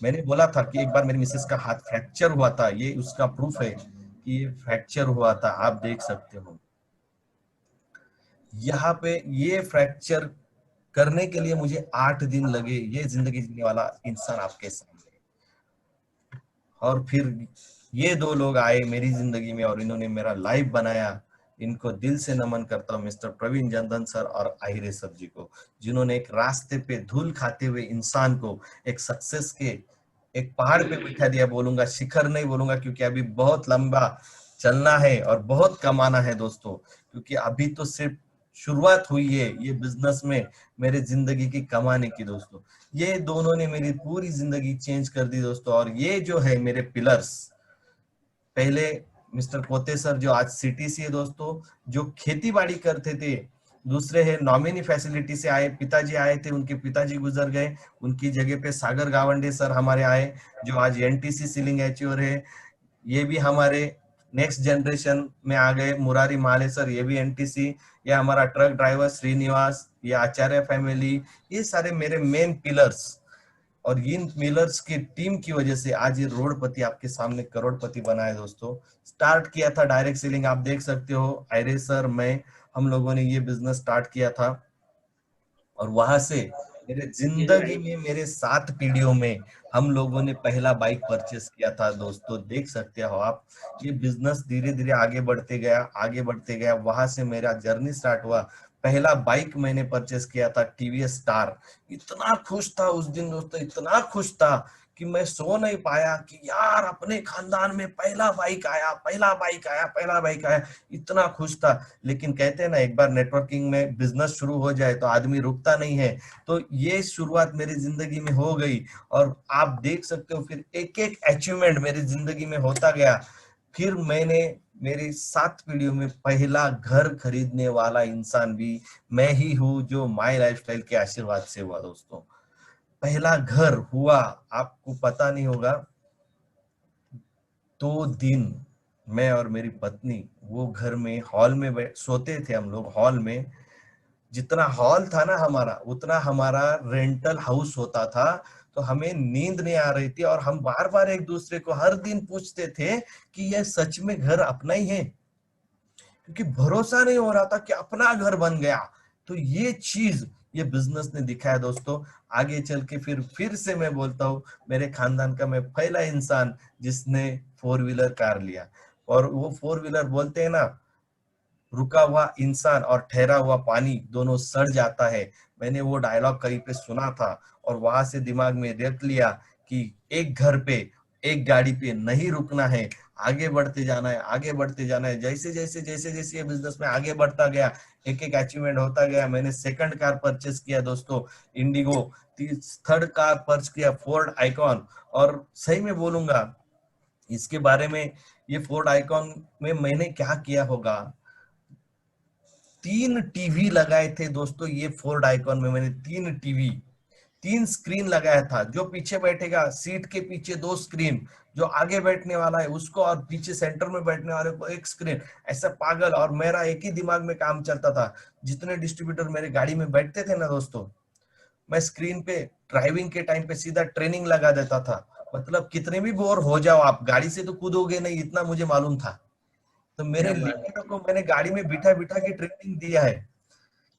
मैंने बोला था कि एक बार मेरी मिसेस का हाथ फ्रैक्चर हुआ था, ये उसका प्रूफ है कि ये फ्रैक्चर हुआ था, आप देख सकते हो। यहाँ पे ये फ्रैक्चर करने के लिए मुझे 8 दिन लगे। ये जिंदगी जीने वाला इंसान आपके सामने। और फिर ये दो लोग आए मेरी जिंदगी में और इन्होंने मेरा लाइफ बनाया। इनको दिल से नमन करता हूँ, मिस्टर प्रवीण जनधन सर और आहिरे सर जी को, जिन्होंने एक रास्ते पे धूल खाते हुए इंसान को एक सक्सेस के एक पहाड़ पे बिठा दिया। बोलूंगा शिखर नहीं बोलूंगा, क्योंकि अभी बहुत लंबा चलना है और बहुत कमाना है दोस्तों। क्योंकि अभी तो सिर्फ शुरुआत हुई है ये बिजनेस में मेरे जिंदगी की कमाने की दोस्तों, ये दोनों ने मेरी पूरी जिंदगी चेंज कर दी दोस्तों। और ये जो है मेरे पिलर्स, पहले मिस्टर पोते सर जो आज सीटीसी है दोस्तों, जो खेती बाड़ी करते थे। दूसरे है नॉमिनी फैसिलिटी से आए, पिताजी आए थे, उनके पिताजी गुजर गए, उनकी जगह पे सागर गावंडे सर हमारे आए, जो आज एनटीसी सीलिंग एच्योर है। ये भी हमारे नेक्स्ट जनरेशन में आ गए, मुरारी माले सर, ये भी एनटीसी। ये हमारा ट्रक ड्राइवर श्रीनिवास, ये आचार्य फैमिली, ये सारे मेरे मेन पिलर्स। और इन मिलर्स की टीम की वजह से आज ये रोडपति आपके सामने करोड़पति बना है दोस्तों। स्टार्ट किया था डायरेक्ट सेलिंग, आप देख सकते हो आयरे सर, मैं, हम लोगों ने ये बिजनेस स्टार्ट किया था। और वहां से मेरे जिंदगी में मेरे 7 पीढ़ियों में हम लोगों ने पहला बाइक परचेस किया था दोस्तों, देख सकते हो आप। ये बिजनेस धीरे धीरे आगे बढ़ते गया, आगे बढ़ते गया, वहां से मेरा जर्नी स्टार्ट हुआ। पहला बाइक मैंने परचेस किया था टीवीएस स्टार। इतना खुश था उस दिन दोस्तों, इतना खुश था कि मैं सो नहीं पाया कि यार अपने खानदान में पहला बाइक आया, पहला बाइक आया, पहला बाइक आया, इतना खुश था। लेकिन कहते हैं ना, एक बार नेटवर्किंग में बिजनेस शुरू हो जाए तो आदमी रुकता नहीं है। तो ये शुरुआत मेरी जिंदगी में हो गई, और आप देख सकते हो फिर एक एक अचीवमेंट मेरी जिंदगी में होता गया। फिर मैंने मेरी 7 पीढ़ियों में पहला घर खरीदने वाला इंसान भी मैं ही हूँ, जो माई लाइफस्टाइल के आशीर्वाद से हुआ दोस्तों। पहला घर हुआ, आपको पता नहीं होगा, 2 दिन मैं और मेरी पत्नी वो घर में हॉल में सोते थे हम लोग, हॉल में। जितना हॉल था ना हमारा, उतना हमारा रेंटल हाउस होता था। तो हमें नींद नहीं आ रही थी, और हम बार बार एक दूसरे को हर दिन पूछते थे कि यह सच में घर अपना ही है, क्योंकि भरोसा नहीं हो रहा था कि अपना घर बन गया। तो ये चीज ये बिजनेस ने दिखाया दोस्तों। आगे चल के फिर से मैं बोलता हूँ, मेरे खानदान का मैं पहला इंसान जिसने 4 व्हीलर कार लिया। और वो 4 व्हीलर बोलते हैं ना, रुका हुआ इंसान और ठहरा हुआ पानी दोनों सड़ जाता है। मैंने वो डायलॉग कहीं पे सुना था, और वहां से दिमाग में रख लिया कि एक घर पे, एक गाड़ी पे नहीं रुकना है, आगे बढ़ते जाना है, आगे बढ़ते जाना है। जैसे जैसे जैसे जैसे ये बिजनेस में आगे बढ़ता गया, एक एक अचीवमेंट होता गया। मैंने सेकंड कार परचेस किया दोस्तों, इंडिगो। थर्ड कार परचेस किया, फोर्ड आइकॉन। और सही में बोलूंगा इसके बारे में, ये फोर्ड आइकॉन में मैंने क्या किया होगा, 3 टीवी लगाए थे दोस्तों। ये फोर्ड आइकॉन में मैंने 3 टीवी, 3 स्क्रीन लगाया था। जो पीछे बैठेगा सीट के पीछे 2 स्क्रीन, जो आगे बैठने वाला है उसको, और पीछे सेंटर में बैठने वाले को 1 स्क्रीन। ऐसा पागल। और मेरा एक ही दिमाग में काम चलता था, जितने डिस्ट्रीब्यूटर मेरे गाड़ी में बैठते थे ना दोस्तों, मैं स्क्रीन पे ड्राइविंग के टाइम पे सीधा ट्रेनिंग लगा देता था। मतलब कितने भी बोर हो जाओ आप, गाड़ी से तो कूदोगे नहीं, इतना मुझे मालूम था। तो मेरे क्या बात लिमिटों को मैंने गाड़ी में बिठा बिठा के ट्रेनिंग दिया है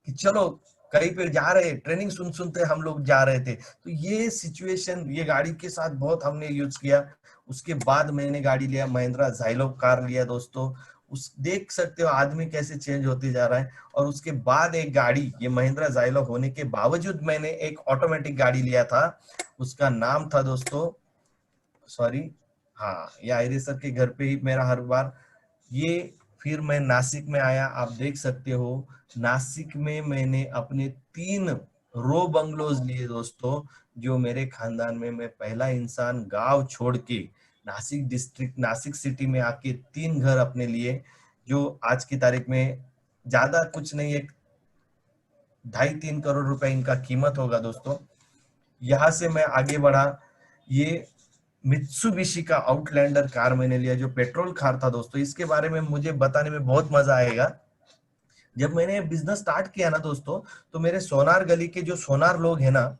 कि चलो कहीं पे जा रहे, ट्रेनिंग सुन सुनते हम लोग जा रहे थे। तो ये सिचुएशन ये गाड़ी के साथ बहुत हमने यूज किया। उसके बाद मैंने गाड़ी लिया, महिंद्रा जाइलो कार लिया दोस्तों। उस देख सकते हो आदमी कैसे चेंज होते जा रहा है। और उसके बाद एक गाड़ी, ये महिंद्रा जाइलो होने के बावजूद मैंने एक ऑटोमेटिक गाड़ी लिया था। उसका नाम था दोस्तों, सॉरी, हाँ, ये आयरे सर के घर पे ही मेरा हर बार ये। फिर मैं नासिक में आया, आप देख सकते हो नासिक में मैंने अपने 3 रो बंगलोज लिए दोस्तों। जो मेरे खानदान में मैं पहला इंसान गांव छोड़ के नासिक डिस्ट्रिक्ट, नासिक सिटी में आके 3 घर अपने लिए, जो आज की तारीख में ज्यादा कुछ नहीं, एक 2.5-3 करोड़ रुपए इनका कीमत होगा दोस्तों। यहाँ से मैं आगे बढ़ा। ये मित्सुबिशी का आउटलैंडर कार मैंने लिया, जो पेट्रोल कार था दोस्तों। इसके बारे में मुझे बताने में बहुत मजा आएगा। जब मैंने बिजनेस स्टार्ट किया ना दोस्तों, तो मेरे सोनार गली के जो सोनार लोग हैं ना,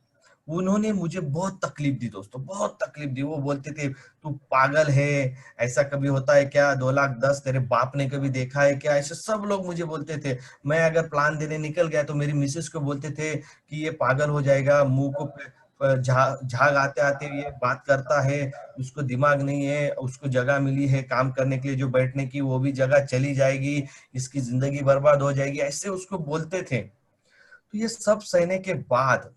उन्होंने मुझे बहुत तकलीफ दी दोस्तों, बहुत तकलीफ दी। वो बोलते थे तू पागल है, ऐसा कभी होता है क्या, 2 लाख 10 तेरे बाप ने कभी देखा है क्या, ऐसे सब लोग मुझे बोलते थे। मैं अगर प्लान देने निकल गया तो मेरी मिसेस को बोलते थे कि ये पागल हो जाएगा, मुंह को झाग आते आते ये बात करता है, उसको दिमाग नहीं है, उसको जगह मिली है काम करने के लिए जो बैठने की, वो भी जगह चली जाएगी, इसकी जिंदगी बर्बाद हो जाएगी, ऐसे उसको बोलते थे। तो ये सब सहने के बाद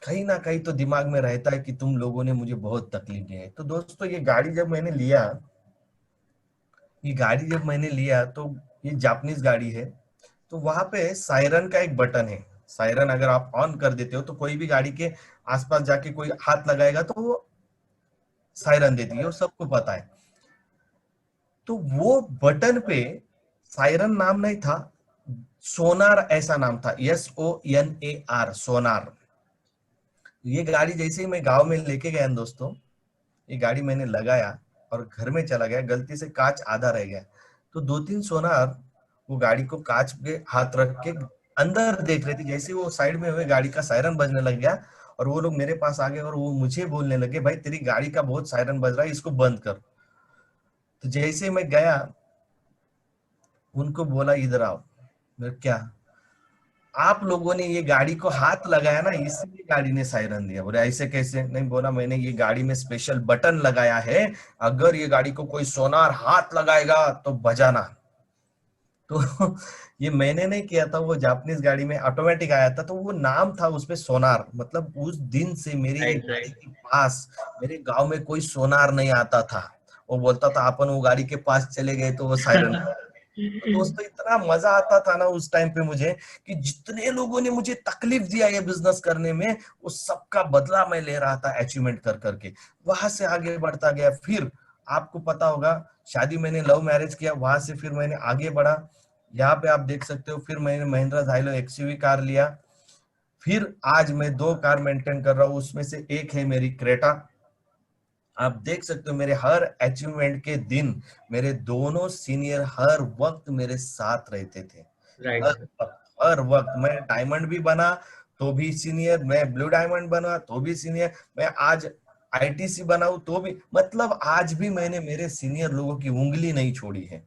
कहीं ना कहीं तो दिमाग में रहता है कि तुम लोगों ने मुझे बहुत तकलीफ दी है। तो दोस्तों ये गाड़ी जब मैंने लिया तो ये जापानीज गाड़ी है। तो वहां पे सायरन का एक बटन है। सायरन अगर आप ऑन कर देते हो तो कोई भी गाड़ी के आसपास जाके कोई हाथ लगाएगा तो वो सायरन देती है और सबको पता है। तो वो बटन पे सायरन नाम नहीं था, सोनार ऐसा नाम था, SONAR, सोनार। ये गाड़ी जैसे ही मैं गांव में लेके गया ना दोस्तों, ये गाड़ी मैंने लगाया और घर में चला गया, गलती से कांच आधा रह गया। तो 2-3 सोनार वो गाड़ी को कांच पे हाथ रख के अंदर देख रहे थे। जैसे वो साइड में हुए गाड़ी का सायरन बजने लग गया और वो लोग मेरे पास आ गए और वो मुझे बोलने लगे, भाई तेरी गाड़ी का बहुत सायरन बज रहा है, इसको बंद कर। तो जैसे मैं गया, उनको बोला इधर आओ। मैं क्या, आप लोगों ने ये गाड़ी को हाथ लगाया ना, इसलिए गाड़ी ने सायरन दिया। बोले ऐसे कैसे? नहीं, बोला मैंने ये गाड़ी में स्पेशल बटन लगाया है, अगर ये गाड़ी को कोई सोनार हाथ लगाएगा तो बजाना। तो ये मैंने नहीं किया था, वो जापानीज गाड़ी में ऑटोमेटिक आया था, तो वो नाम था उसपे सोनार। मतलब उस दिन से मेरी ये राइट गाड़ी राइट। के पास, मेरे गांव में कोई सोनार नहीं आता था। वो बोलता था अपन वो गाड़ी के पास चले गए तो वो सायरन। तो दोस्तों इतना मजा आता था ना उस टाइम पे मुझे, कि जितने लोगों ने मुझे तकलीफ दिया ये बिजनेस करने में, उस सबका बदला मैं ले रहा था अचीवमेंट कर करके। वहां से आगे बढ़ता गया। फिर आपको पता होगा, शादी मैंने लव मैरिज किया, वहां से फिर मैंने आगे बढ़ा। यहाँ पे आप देख सकते हो, फिर मैंने महिंद्रा झाइलो एक्सयूवी कार लिया। फिर आज मैं 2 कार मेंटेन कर रहा हूँ, उसमें से एक है मेरी क्रेटा। आप देख सकते हो मेरे हर अचीवमेंट के दिन मेरे दोनों सीनियर हर वक्त मेरे साथ रहते थे। राइट हर सर। वक्त, हर वक्त। मैं डायमंड भी बना तो भी सीनियर, मैं ब्लू डायमंड बना तो भी सीनियर, मैं आज ITC बनाऊं तो भी, मतलब आज भी मैंने मेरे सीनियर लोगों की उंगली नहीं छोड़ी है।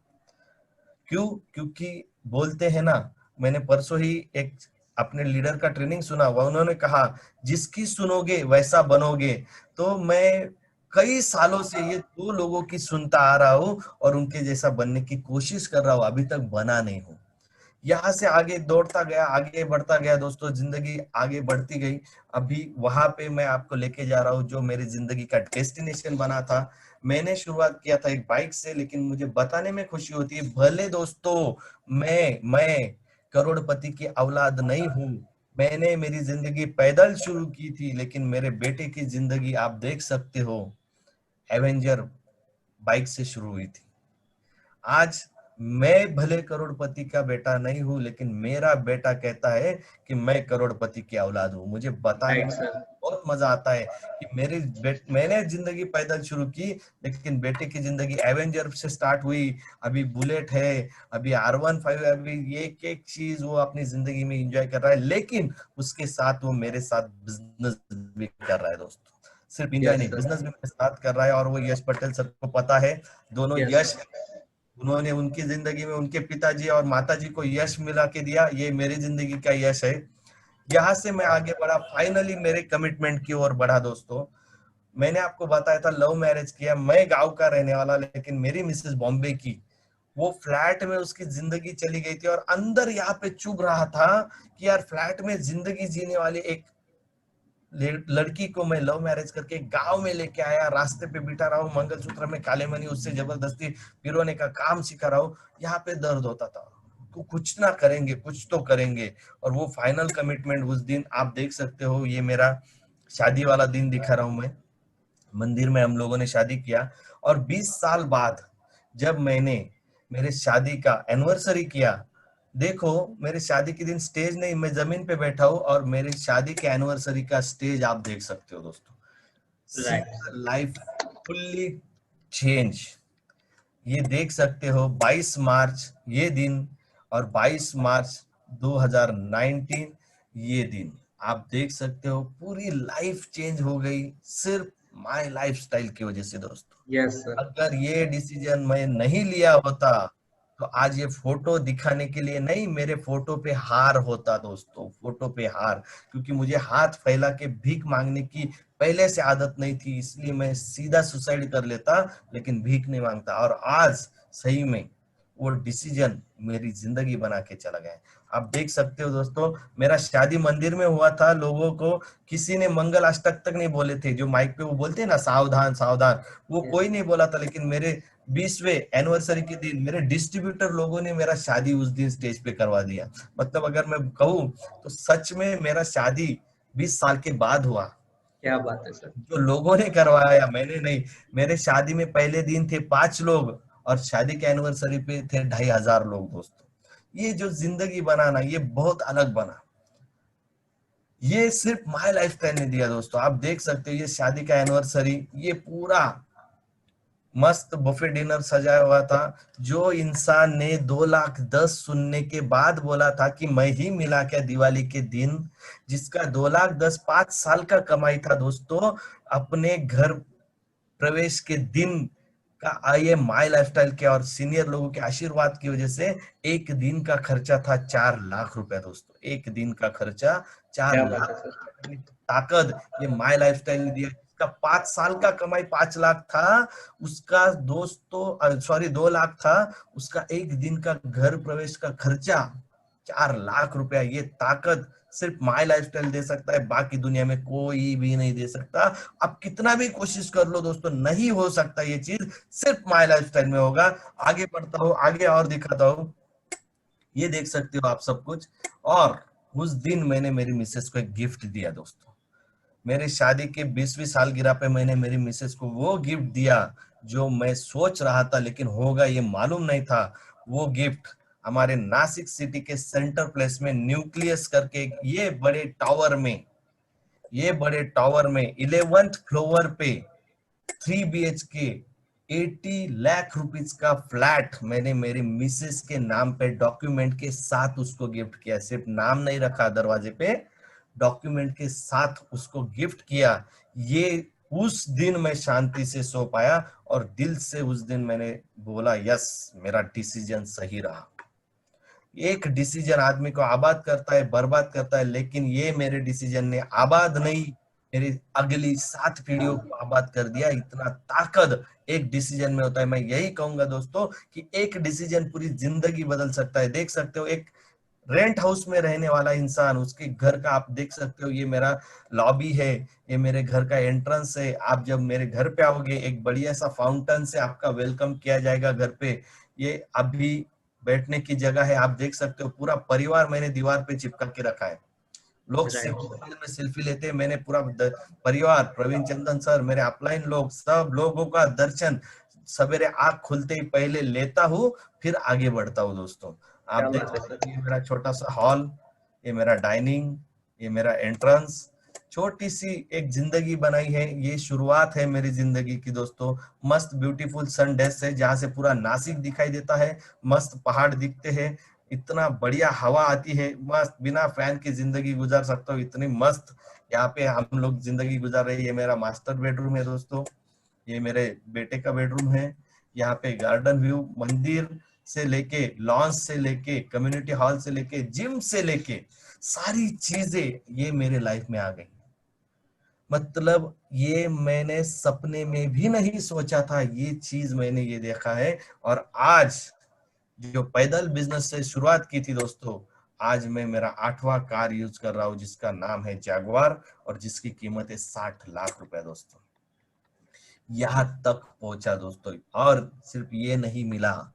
क्यों? क्योंकि बोलते हैं ना, मैंने परसों ही एक अपने लीडर का ट्रेनिंग सुना हुआ, उन्होंने कहा जिसकी सुनोगे वैसा बनोगे। तो मैं कई सालों से ये 2 लोगों की सुनता आ रहा हूँ और उनके जैसा बनने की कोशिश कर रहा हूँ, अभी तक बना नहीं हूँ। यहाँ से आगे दौड़ता गया, आगे बढ़ता गया दोस्तों, जिंदगी आगे बढ़ती गई। अभी वहां पे मैं आपको लेके जा रहा हूँ जो मेरी जिंदगी का डेस्टिनेशन बना था। मैंने शुरुआत किया था एक बाइक से, लेकिन मुझे बताने में खुशी होती है, भले दोस्तों मैं करोड़पति की औलाद नहीं हूँ। मैंने मेरी जिंदगी पैदल शुरू की थी, लेकिन मेरे बेटे की जिंदगी आप देख सकते हो, एवेंजर बाइक से शुरू हुई थी। आज मैं भले करोड़पति का बेटा नहीं हूं, लेकिन मेरा बेटा कहता है कि मैं करोड़पति की औलाद हूं। मुझे बताने राइट में सर। बहुत मजा आता है कि मैंने जिंदगी पैदल शुरू की, लेकिन बेटे की जिंदगी एवेंजर से स्टार्ट हुई। अभी बुलेट है, अभी R15 है, अभी एक एक चीज वो अपनी जिंदगी में एंजॉय कर रहा है, लेकिन उसके साथ वो मेरे साथ बिजनेस भी कर रहा है दोस्तों। सिर्फ एंजॉय यस नहीं, सर। बिजनेस भी मेरे साथ कर रहा है। और वो यश पटेल सर को पता है, दोनों यस यश, सर। उन्होंने उनकी जिंदगी में उनके पिताजी और माताजी को यश मिला के दिया, ये मेरी जिंदगी का यश है। यहाँ से मैं आगे बढ़ा, फाइनली मेरे कमिटमेंट की ओर बढ़ा दोस्तों। मैंने आपको बताया था लव मैरिज किया, मैं गांव का रहने वाला, लेकिन मेरी मिसेस बॉम्बे की। वो फ्लैट में उसकी जिंदगी चली गई थी और अंदर यहाँ पे चुभ रहा था कि यार फ्लैट में जिंदगी जीने वाली एक लड़की को मैं लव मैरिज करके गांव में लेके आया, रास्ते पे बिठा रहा हूँ, मंगलसूत्र में काले मनी उससे जबरदस्ती पिरोने का काम सिखा रहा हूँ। यहाँ पे दर्द होता था, तो कुछ ना करेंगे, कुछ तो करेंगे। और वो फाइनल कमिटमेंट उस दिन आप देख सकते हो, ये मेरा शादी वाला दिन दिखा रहा हूं मैं। मंदिर में हम लोगों ने शादी किया और 20 साल बाद जब मैंने मेरे शादी का एनिवर्सरी किया, देखो मेरे शादी के दिन स्टेज नहीं, मैं जमीन पे बैठा हूँ और मेरे शादी के एनिवर्सरी का स्टेज आप देख सकते हो दोस्तों। See right sir. Life fully change, ये देख सकते हो 22 मार्च ये दिन, और 22 मार्च 2019 ये दिन। आप देख सकते हो पूरी लाइफ चेंज हो गई सिर्फ माय लाइफस्टाइल की वजह से दोस्तों। Yes sir. अगर ये डिसीजन मैं नहीं लिया होता तो आज ये फोटो दिखाने के लिए नहीं, मेरे फोटो पे हार होता दोस्तों, फोटो पे हार। क्योंकि मुझे हाथ फैला के भीख मांगने की पहले से आदत नहीं थी, इसलिए मैं सीधा सुसाइड कर लेता, लेकिन भीख नहीं मांगता। और आज सही में वो डिसीजन मेरी जिंदगी बना के चला गया। आप देख सकते हो दोस्तों, मेरा शादी मंदिर में हुआ था, लोगों को किसी ने मंगल अष्टक तक नहीं बोले थे, जो माइक पे वो बोलते हैं ना सावधान सावधान, वो Yes. कोई नहीं बोला था। लेकिन मेरे 20वें एनिवर्सरी के दिन मेरे डिस्ट्रीब्यूटर लोगों ने मेरा शादी उस दिन स्टेज पे करवा दिया। मतलब अगर मैं कहूँ तो सच में मेरा शादी 20 साल के बाद हुआ। क्या बात है सर। जो लोगों ने करवाया, मैंने नहीं। मेरे शादी में पहले दिन थे 5 लोग और शादी के एनिवर्सरी पे थे 2500 लोग दोस्तों। ये जो जिंदगी बनाना, ये बहुत अलग बना। ये सिर्फ माय लाइफस्टाइल ने दिया दोस्तों। आप देख सकते हो ये शादी का एनिवर्सरी, ये पूरा मस्त बुफे डिनर सजाया हुआ था। जो इंसान ने 2,10,000 सुनने के बाद बोला था कि मैं ही मिला क्या दिवाली के दिन, जिसका 2,10,000 5 साल का कमाई था दोस्तों, अपने घर प्रवेश के दिन का ये माई लाइफस्टाइल के और सीनियर लोगों के आशीर्वाद की वजह से एक दिन का खर्चा था 4 लाख रुपया दोस्तों। एक दिन का खर्चा चार क्या बात लाख है सर। रुपया ताकत ये माई लाइफस्टाइल ने दिया। इसका 5 साल का कमाई 5 लाख था, उसका दोस्तों सॉरी 2 लाख था, उसका एक दिन का घर प्रवेश का खर्चा 4 लाख रुपया। ये ताकत सिर्फ माई लाइफस्टाइल दे सकता है, बाकी दुनिया में कोई भी नहीं दे सकता। आप कितना भी कोशिश कर लो दोस्तों, नहीं हो सकता ये चीज, सिर्फ माई लाइफस्टाइल में होगा। आगे बढ़ता हूँ, आगे और दिखाता हूँ। ये देख सकते हो आप सब कुछ। और उस दिन मैंने मेरी मिसेस को एक गिफ्ट दिया दोस्तों। मेरी शादी के 20वीं सालगिरह पे मैंने मेरी मिसेस को वो गिफ्ट दिया जो मैं सोच रहा था, लेकिन होगा ये मालूम नहीं था। वो गिफ्ट हमारे नासिक सिटी के सेंटर प्लेस में न्यूक्लियस करके ये बड़े टावर में 11th फ्लोर पे 3 BHK 80 लाख रुपीज का फ्लैट मैंने मेरी मिसेस के नाम पे डॉक्यूमेंट के साथ उसको गिफ्ट किया। सिर्फ नाम नहीं रखा दरवाजे पे, डॉक्यूमेंट के साथ उसको गिफ्ट किया। ये उस दिन मैं शांति से सो पाया और दिल से उस दिन मैंने बोला यस, मेरा डिसीजन सही रहा। एक डिसीजन आदमी को आबाद करता है, बर्बाद करता है, लेकिन ये मेरे डिसीजन ने आबाद नहीं, मेरी अगली 7 पीढ़ियों को आबाद कर दिया। इतना ताकत एक डिसीजन में होता है। मैं यही कहूंगा दोस्तों कि एक डिसीजन पूरी जिंदगी बदल सकता है। देख सकते हो एक रेंट हाउस में रहने वाला इंसान, उसके घर का आप देख सकते हो, ये मेरा लॉबी है, ये मेरे घर का एंट्रेंस है। आप जब मेरे घर पे आओगे, एक बढ़िया सा फाउंटेन से आपका वेलकम किया जाएगा घर पे। ये अभी बैठने की जगह है, आप देख सकते हो। पूरा परिवार मैंने दीवार पे चिपका के रखा है। लोग राइट मोबाइल सर। में सेल्फी लेते हैं, मैंने पूरा परिवार, प्रवीण चंदन सर, मेरे अपलाइन लोग, सब लोगों का दर्शन सवेरे आंख खुलते ही पहले लेता हूँ, फिर आगे बढ़ता हूँ दोस्तों। आप क्या देख बात है सकते सर। हो ये मेरा छोटा सा हॉल, ये मेरा डाइनिंग, ये मेरा एंट्रेंस। छोटी सी एक जिंदगी बनाई है, ये शुरुआत है मेरी जिंदगी की दोस्तों। मस्त ब्यूटीफुल सन डेज से, जहाँ से पूरा नासिक दिखाई देता है, मस्त पहाड़ दिखते हैं, इतना बढ़िया हवा आती है, मस्त बिना फैन की जिंदगी गुजार सकता हूँ, इतनी मस्त यहाँ पे हम लोग जिंदगी गुजार रहे हैं। ये मेरा मास्टर बेडरूम है दोस्तों, ये मेरे बेटे का बेडरूम है। यहाँ पे गार्डन व्यू, मंदिर से लेके लॉन्च से लेके कम्युनिटी हॉल से लेके जिम से लेके सारी चीजें ये मेरे लाइफ में आ गई। मतलब ये मैंने सपने में भी नहीं सोचा था, ये चीज मैंने ये देखा है। और आज जो पैदल बिजनेस से शुरुआत की थी दोस्तों, आज मैं मेरा 8वां कार यूज कर रहा हूँ, जिसका नाम है जैगवार और जिसकी कीमत है 60 लाख रुपए दोस्तों। यहाँ तक पहुंचा दोस्तों। और सिर्फ ये नहीं मिला,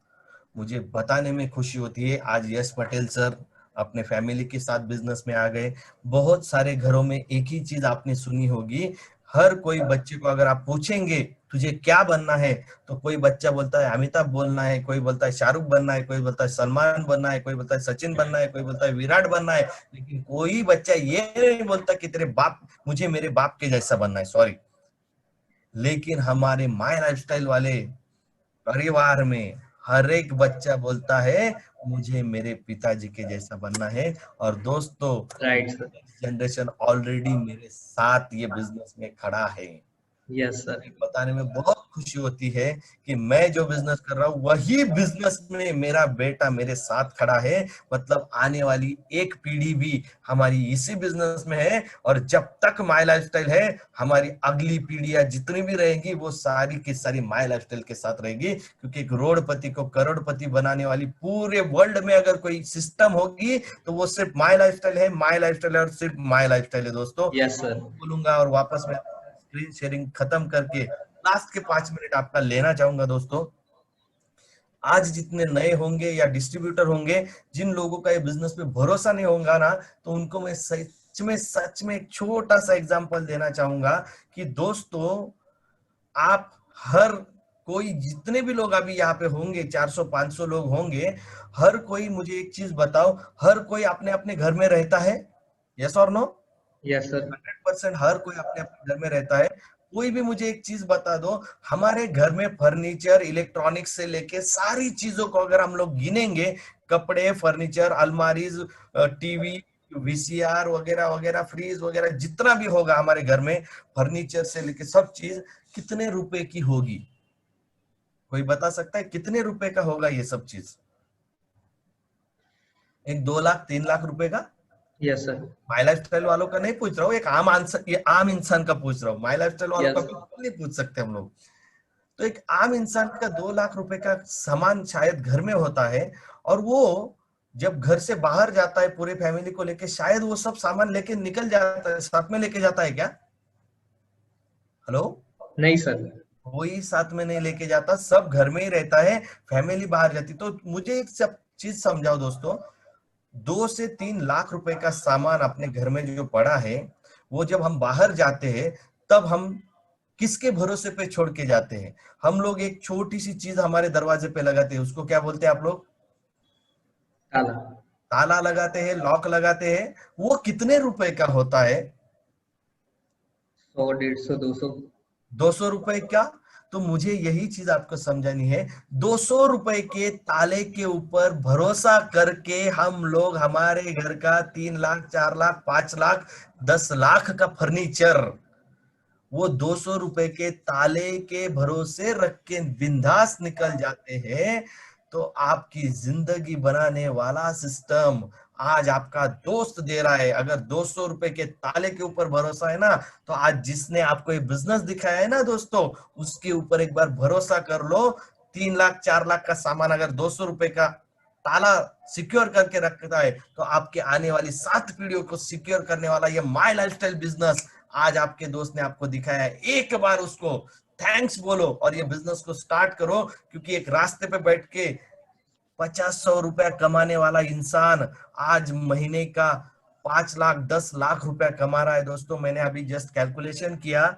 मुझे बताने में खुशी होती है, आज यश पटेल सर अपने फैमिली के साथ बिजनेस में आ गए। बहुत सारे घरों में एक ही चीज आपने सुनी होगी, हर कोई बच्चे को अगर आप पूछेंगे तुझे क्या बनना है, तो कोई बच्चा बोलता है अमिताभ बनना है, कोई बोलता है शाहरुख बनना है, कोई बोलता है सलमान बनना है, कोई बोलता है सचिन बनना है, कोई बोलता है विराट बनना है। लेकिन कोई बच्चा ये नहीं बोलता कि तेरे बाप, मुझे मेरे बाप के जैसा बनना है, सॉरी। लेकिन हमारे माय लाइफस्टाइल वाले परिवार में हर एक बच्चा बोलता है मुझे मेरे पिताजी के जैसा बनना है। और दोस्तों राइट ये सर। नेक्स्ट जनरेशन ऑलरेडी मेरे साथ ये बिजनेस में खड़ा है। Yes sir. बताने में बहुत खुशी होती है कि मैं जो बिजनेस कर रहा हूँ वही बिजनेस में मेरा बेटा मेरे साथ खड़ा है। मतलब आने वाली एक पीढ़ी भी हमारी इसी बिजनेस में है, और जब तक माय लाइफस्टाइल है हमारी अगली पीढ़ियां जितनी भी रहेंगी वो सारी की सारी माय लाइफस्टाइल के साथ रहेगी। क्योंकि एक करोड़पति को करोड़पति बनाने वाली पूरे वर्ल्ड में अगर कोई सिस्टम होगी तो वो सिर्फ माय लाइफस्टाइल है, माय लाइफस्टाइल है और सिर्फ माय लाइफस्टाइल है दोस्तों। Yes sir. बोलूंगा और वापस मैं स्क्रीन शेयरिंग खत्म करके लास्ट के 5 मिनट आपका लेना चाहूंगा दोस्तों। आज जितने नए होंगे या डिस्ट्रीब्यूटर होंगे, जिन लोगों का ये बिजनेस पे भरोसा नहीं होगा ना, तो उनको मैं सच में एक छोटा सा एग्जांपल देना चाहूंगा कि दोस्तों आप हर कोई जितने भी लोग अभी यहाँ पे होंगे 400-500 लोग होंगे, हर कोई मुझे एक चीज बताओ, हर कोई अपने अपने घर में रहता है? यस और नो? Yes sir. 100% हर कोई अपने अपने घर में रहता है। कोई भी मुझे एक चीज बता दो, हमारे घर में फर्नीचर इलेक्ट्रॉनिक्स से लेके सारी चीजों को अगर हम लोग गिनेंगे, कपड़े, फर्नीचर, अलमारीज, टीवी, वीसीआर वगैरह वगैरह, फ्रीज वगैरह, जितना भी होगा हमारे घर में फर्नीचर से लेके सब चीज कितने रुपए की होगी? कोई बता सकता है कितने रुपए का होगा ये सब चीज? एक 2 लाख 3 लाख रुपए का? Yes sir. माई लाइफस्टाइल वालों का नहीं पूछ रहा हूँ, एक आम आंसर, ये आम इंसान का पूछ रहा हूँ। माई लाइफस्टाइल वालों का यस। बिल्कुल नहीं पूछ सकते हम लोग। तो एक आम इंसान का 2 लाख रुपए का सामान शायद घर में होता है, और वो जब घर से बाहर जाता है पूरे फैमिली को लेके, शायद वो सब सामान लेके निकल जाता है, साथ में लेके जाता है क्या? हेलो? नहीं सर। कोई साथ में नहीं लेके जाता, सब घर में ही रहता है, फैमिली बाहर जाती। तो मुझे एक सब चीज समझाओ दोस्तों, 2 से 3 लाख रुपए का सामान अपने घर में जो पड़ा है, वो जब हम बाहर जाते हैं तब हम किसके भरोसे पे छोड़ के जाते हैं? हम लोग एक छोटी सी चीज हमारे दरवाजे पे लगाते हैं, उसको क्या बोलते हैं आप लोग? ताला। ताला लगाते हैं, लॉक लगाते हैं। वो कितने रुपए का होता है? 100, 150, 200। 200 रुपए का? तो मुझे यही चीज आपको समझानी है। 200 रुपए के ताले के ऊपर भरोसा करके हम लोग हमारे घर का 3 लाख 4 लाख 5 लाख 10 लाख का फर्नीचर, वो 200 रुपए के ताले के भरोसे रख के बिंदास निकल जाते हैं। तो आपकी जिंदगी बनाने वाला सिस्टम आज आपका दोस्त दे रहा है। अगर 200 रुपए के ताले के ऊपर भरोसा है ना, तो आज जिसने आपको ये बिजनेस दिखाया है ना दोस्तों, उसके ऊपर एक बार भरोसा कर लो। 3 लाख 4 लाख का सामान अगर 200 रुपए का ताला सिक्योर करके रखता है, तो आपके आने वाली 7 पीढ़ियों को सिक्योर करने वाला ये माय लाइफस्टाइल बिजनेस आज आपके दोस्त ने आपको दिखाया है। एक बार उसको थैंक्स बोलो और ये बिजनेस को स्टार्ट करो। क्योंकि एक रास्ते पे बैठ के 50-100 रुपया कमाने वाला इंसान आज महीने का 5 लाख 10 लाख रुपया कमा रहा है दोस्तों। मैंने अभी जस्ट कैलकुलेशन किया,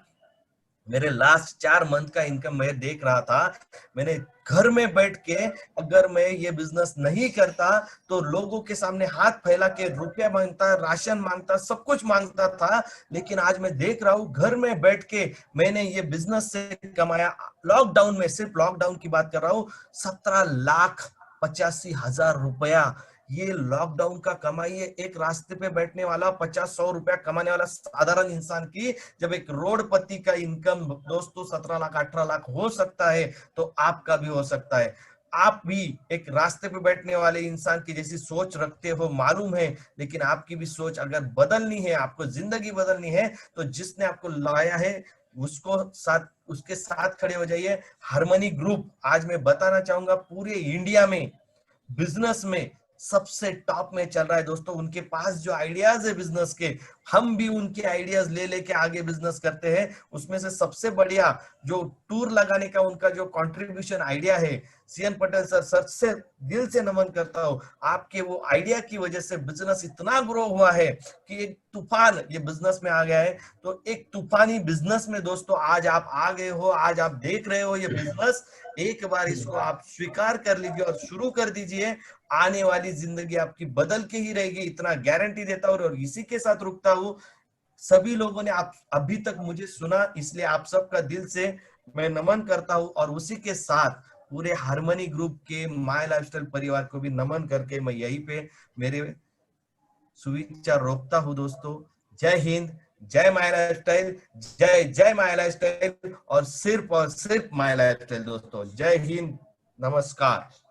मेरे लास्ट 4 मंथ का इनकम मैं देख रहा था। मैंने घर में बैठ के, अगर मैं ये बिजनेस नहीं करता तो लोगों के सामने हाथ फैला के रुपया मांगता, राशन मांगता, सब कुछ मांगता था। लेकिन आज मैं देख रहा हूँ घर में बैठ के मैंने ये बिजनेस से कमाया, लॉकडाउन में, सिर्फ लॉकडाउन की बात कर रहा हूँ, 17,85,000 रुपया। ये लॉकडाउन का कमाई है एक रास्ते पे बैठने वाला 50-100 रुपया कमाने वाला साधारण इंसान की। जब एक करोड़पति का इनकम दोस्तों 17 लाख 18 लाख हो सकता है, तो आपका भी हो सकता है। आप भी एक रास्ते पे बैठने वाले इंसान की जैसी सोच रखते हो मालूम है, लेकिन आपकी भी सोच अगर बदलनी है, आपको जिंदगी बदलनी है, तो जिसने आपको लाया है उसको साथ, उसके साथ खड़े हो जाइए। हार्मनी ग्रुप आज मैं बताना चाहूंगा पूरे इंडिया में बिजनेस में सबसे टॉप में चल रहा है दोस्तों। उनके पास जो आइडियाज है बिजनेस के, हम भी उनके आइडियाज ले लेके आगे बिजनेस करते हैं। उसमें से सबसे बढ़िया जो टूर लगाने का उनका जो कंट्रीब्यूशन आइडिया है, सीएन पटेल सर, सच से दिल से नमन करता हूं। आपके वो आइडिया की वजह से बिजनेस इतना ग्रो हुआ है कि एक तूफान ये बिजनेस में आ गया है। तो एक तूफानी बिजनेस में दोस्तों आज आप आ गए हो, आज आप देख रहे हो ये बिजनेस। एक बार इसको आप स्वीकार कर लीजिए और शुरू कर दीजिए। आने वाली जिंदगी आपकी बदल के ही रहेगी, इतना गारंटी देता हूं। और इसी के साथ रुकता हूं। सभी लोगों ने आप अभी तक मुझे सुना, इसलिए आप सबका दिल से मैं नमन करता हूं। और उसी के साथ पूरे हार्मनी ग्रुप के माय लाइफस्टाइल परिवार को भी नमन करके मैं यहीं पे मेरे सुविचार रोकता हूं दोस्तों। जय हिंद, जय माय लाइफस्टाइल, जय जय माय लाइफस्टाइल और सिर्फ माय लाइफस्टाइल दोस्तों। जय हिंद, नमस्कार।